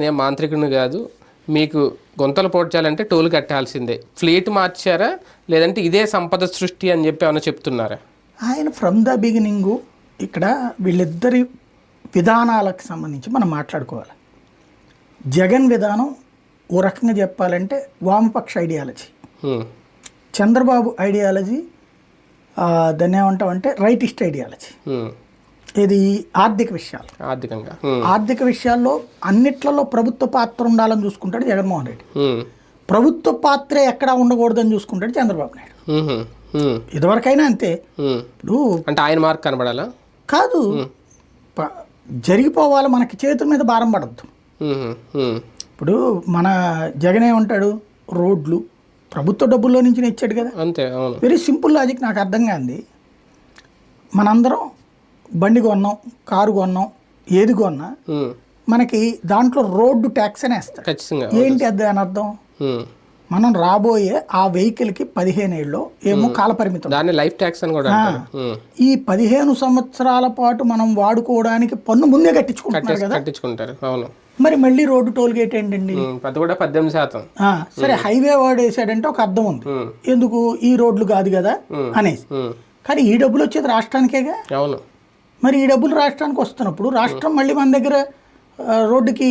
నేను మాంత్రికుడిని కాదు, మీకు గుంతలు పోడ్చాలంటే టోల్ కట్టాల్సిందే, ఫ్లీట్ మార్చారా లేదంటే ఇదే సంపద సృష్టి అని చెప్పి ఏమైనా చెప్తున్నారా? ఆయన ఫ్రమ్ ద బిగినింగు ఇక్కడ వీళ్ళిద్దరి విధానాలకు సంబంధించి మనం మాట్లాడుకోవాలి. జగన్ విధానం ఓ రకంగా చెప్పాలంటే వామపక్ష ఐడియాలజీ, చంద్రబాబు ఐడియాలజీ దాన్ని ఏమంటామంటే రైటిస్ట్ ఐడియాలజీ. ఇది ఆర్థిక విషయాల్లో అన్నిట్లలో ప్రభుత్వ పాత్ర ఉండాలని చూసుకుంటాడు జగన్మోహన్ రెడ్డి, ప్రభుత్వ పాత్రే ఎక్కడా ఉండకూడదని చూసుకుంటాడు చంద్రబాబు నాయుడు. ఇదివరకైనా అంతే. ఇప్పుడు అంటే ఆయన మార్క్ కనబడాలా కాదు, జరిగిపోవాలి, మనకి చేతుల మీద భారం పడద్దు. ఇప్పుడు మన జగన్ ఏమంటాడు, రోడ్లు ప్రభుత్వ డబ్బుల్లో నుంచి ఇచ్చాడు కదా, అంతే. Very simple logic. నాకు అర్థం కాంది, మనందరం బండి కొన్నాం, కారు కొన్నాం, ఏది కొన్నా మనకి దాంట్లో రోడ్డు ట్యాక్స్ అని వేస్తారు. ఏంటి అది అని అర్థం? మనం రాబోయే ఆ వెహికల్కి 15 ఏళ్ళు ఏమో కాలపరిమితం, లైఫ్ ట్యాక్స్ అని కూడా. ఈ 15 సంవత్సరాల పాటు మనం వాడుకోవడానికి పన్ను ముందే కట్టించుకుంటారు. మరి మళ్ళీ రోడ్డు టోల్ గేట్ ఏంటండి, 18%. సరే హైవే వాడు వేసాడంటే ఒక అర్థం ఉంది, ఎందుకు ఈ రోడ్లు కాదు కదా అనేసి. కానీ ఈ డబ్బులు వచ్చేది రాష్ట్రానికేగా. మరి ఈ డబ్బులు రాష్ట్రానికి వస్తున్నప్పుడు రాష్ట్రం మళ్ళీ మన దగ్గర రోడ్డుకి